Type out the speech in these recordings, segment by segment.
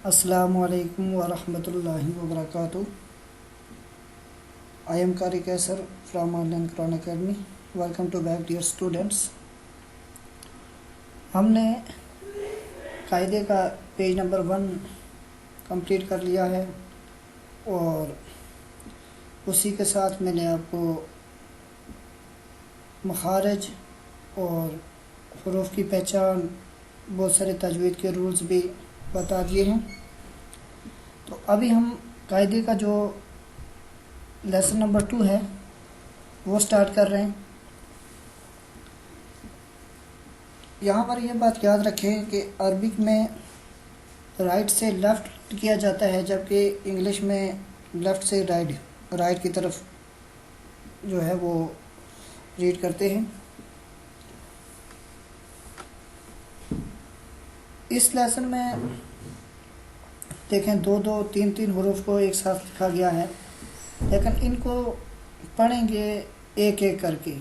السلام علیکم ورحمۃ اللہ وبرکاتہ. I am Qari Kaisar from Online Quran Academy. Welcome to back dear students. ہم نے قاعدے کا پیج نمبر 1 کمپلیٹ کر لیا ہے اور اسی کے ساتھ میں نے آپ کو مخارج اور حروف کی پہچان بہت سارے تجوید کے رولز بھی بتا دیے ہیں. تو ابھی ہم قاعدے کا جو لیسن نمبر 2 ہے وہ سٹارٹ کر رہے ہیں. یہاں پر یہ بات یاد رکھیں کہ عربک میں رائٹ سے لیفٹ کیا جاتا ہے، جبکہ انگلش میں لیفٹ سے رائٹ کی طرف جو ہے وہ ریڈ کرتے ہیں. اس لیسن میں دیکھیں 2-3 حروف کو ایک ساتھ لکھا گیا ہے، لیکن ان کو پڑھیں گے ایک ایک کر کے.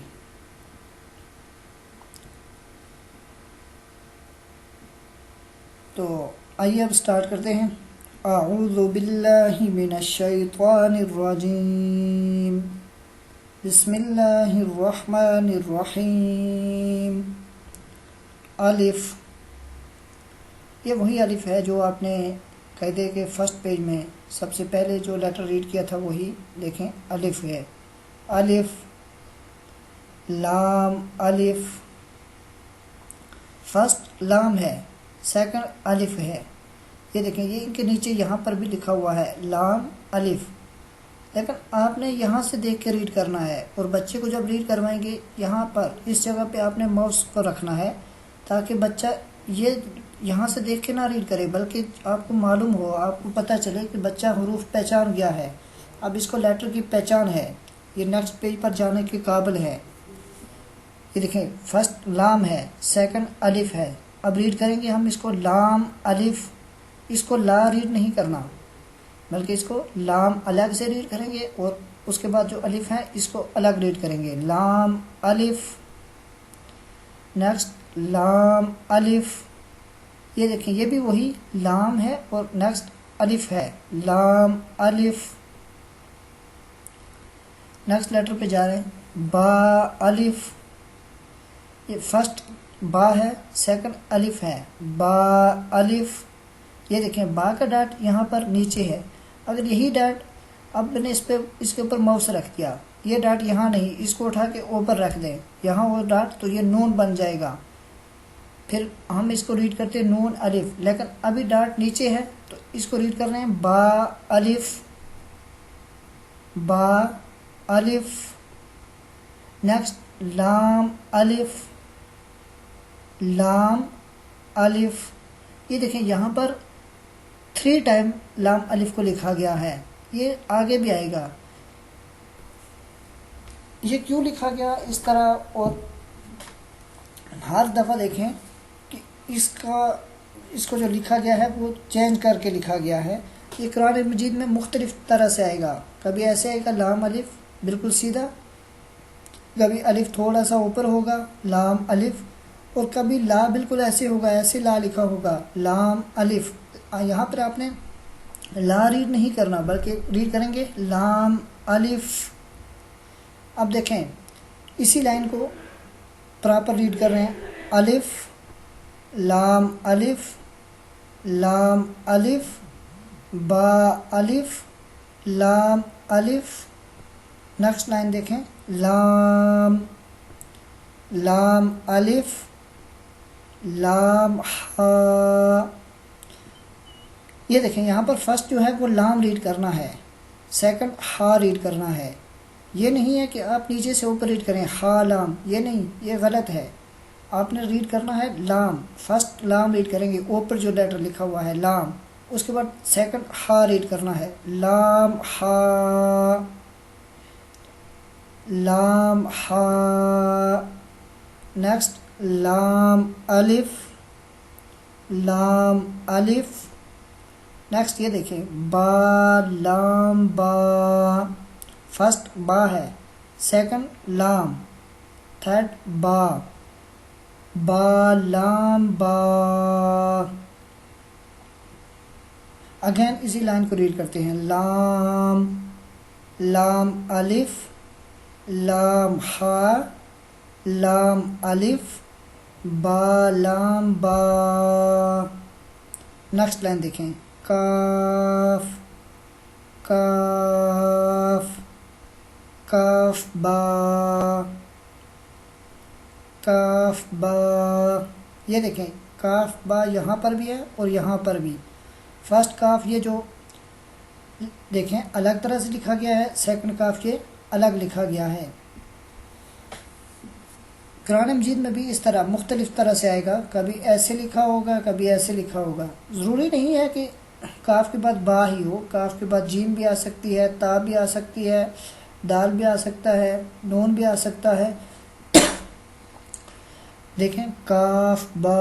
تو آئیے اب سٹارٹ کرتے ہیں. اعوذ باللہ من الشیطان الرجیم، بسم اللہ الرحمن الرحیم. الف، یہ وہی الف ہے جو آپ نے قاعدے کے فرسٹ پیج میں سب سے پہلے جو لیٹر ریڈ کیا تھا وہی دیکھیں الف ہے. الف، لام، الف. فرسٹ لام ہے، سیکنڈ الف ہے. یہ دیکھیں، یہ ان کے نیچے یہاں پر بھی لکھا ہوا ہے لام الف، لیکن آپ نے یہاں سے دیکھ کے ریڈ کرنا ہے. اور بچے کو جب ریڈ کروائیں گے یہاں پر اس جگہ پہ آپ نے ماؤس کو رکھنا ہے تاکہ بچہ یہ یہاں سے دیکھ کے نہ ریڈ کرے، بلکہ آپ کو معلوم ہو، آپ کو پتہ چلے کہ بچہ حروف پہچان گیا ہے، اب اس کو لیٹر کی پہچان ہے، یہ نیکسٹ پیج پر جانے کے قابل ہے. یہ دیکھیں فرسٹ لام ہے، سیکنڈ الف ہے. اب ریڈ کریں گے ہم اس کو لام الف. اس کو لا ریڈ نہیں کرنا، بلکہ اس کو لام الگ سے ریڈ کریں گے اور اس کے بعد جو الف ہے اس کو الگ ریڈ کریں گے. لام الف، نیکسٹ لام الف. یہ دیکھیں یہ بھی وہی لام ہے اور نیکسٹ الف ہے، لام الف. نیکسٹ لیٹر پہ جا رہے ہیں، با الف. یہ فرسٹ با ہے، سیکنڈ الف ہے، با الف. یہ دیکھیں با کا ڈاٹ یہاں پر نیچے ہے. اگر یہی ڈاٹ اب میں نے اس کے اوپر ماؤس رکھ دیا، یہ ڈاٹ یہاں نہیں، اس کو اٹھا کے اوپر رکھ دیں یہاں وہ ڈاٹ، تو یہ نون بن جائے گا. پھر ہم اس کو ریڈ کرتے ہیں نون الف، لیکن ابھی ڈاٹ نیچے ہے تو اس کو ریڈ کر رہے ہیں با الف، با الف. نیکسٹ لام الف، لام الف. یہ دیکھیں یہاں پر 3 ٹائم لام الف کو لکھا گیا ہے، یہ آگے بھی آئے گا. یہ کیوں لکھا گیا اس طرح؟ اور ہر دفعہ دیکھیں کہ اس کو جو لکھا گیا ہے وہ چینج کر کے لکھا گیا ہے. یہ قرآن مجید میں مختلف طرح سے آئے گا. کبھی ایسے آئے گا لام الف بالکل سیدھا، کبھی الف تھوڑا سا اوپر ہوگا لام الف، اور کبھی لا بالکل ایسے ہوگا، ایسے لا لکھا ہوگا لام الف. یہاں پر آپ نے لا ریڈ نہیں کرنا بلکہ ریڈ کریں گے لام الف. اب دیکھیں اسی لائن کو پراپر ریڈ کر رہے ہیں، الف، لام الف، لام الف، با الف، لام الف. نیکسٹ لائن دیکھیں، لام، لام الف، لام ہا. یہ دیکھیں یہاں پر فرسٹ جو ہے وہ لام ریڈ کرنا ہے، سیکنڈ ہا ریڈ کرنا ہے. یہ نہیں ہے کہ آپ نیچے سے اوپر ریڈ کریں ہا لام، یہ نہیں، یہ غلط ہے. آپ نے ریڈ کرنا ہے لام، فرسٹ لام ریڈ کریں گے، اوپر جو لیٹر لکھا ہوا ہے لام، اس کے بعد سیکنڈ ہا ریڈ کرنا ہے، لام ہا، لام ہا. نیکسٹ لام الف، لام الف. نیکسٹ یہ دیکھیں با لام با. فرسٹ با ہے، سیکنڈ لام، تھرڈ با، با لام با. اگین اسی لائن کو ریڈ کرتے ہیں. لام لام الف لام ہا لام الف با لام با. نیکسٹ لائن دیکھیں. کاف کاف کاف با کاف با. یہ دیکھیں کاف با یہاں پر بھی ہے اور یہاں پر بھی. فرسٹ کاف یہ جو دیکھیں الگ طرح سے لکھا گیا ہے، سیکنڈ کاف یہ الگ لکھا گیا ہے. قرآن مجید میں بھی اس طرح مختلف طرح سے آئے گا، کبھی ایسے لکھا ہوگا کبھی ایسے لکھا ہوگا. ضروری نہیں ہے کہ کاف کے بعد با ہی ہو، کاف کے بعد جیم بھی آ سکتی ہے، تا بھی آ سکتی ہے، دال بھی آ سکتا ہے، نون بھی آ سکتا ہے. دیکھیں کاف با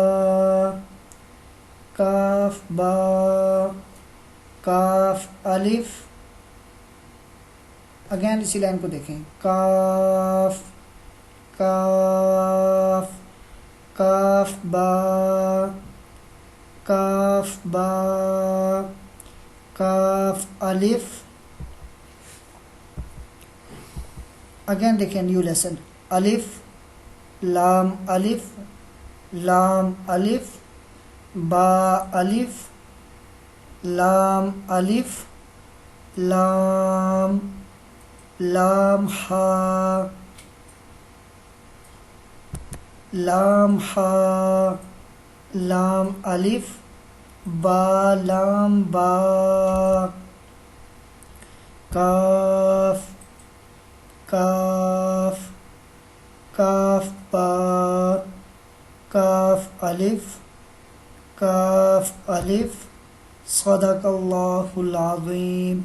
کاف با کاف الف. اگین اسی لائن کو دیکھیں. کاف کاف کاف با کاف با کاف الف. اگین دیکھیں نیو لیسن. الف لام الف لام الف با الف لام الف لام لام ہا لام ہا لام الف با لام با. کاف کاف کاف با کاف الف کاف الف. صدق اللہ العظیم.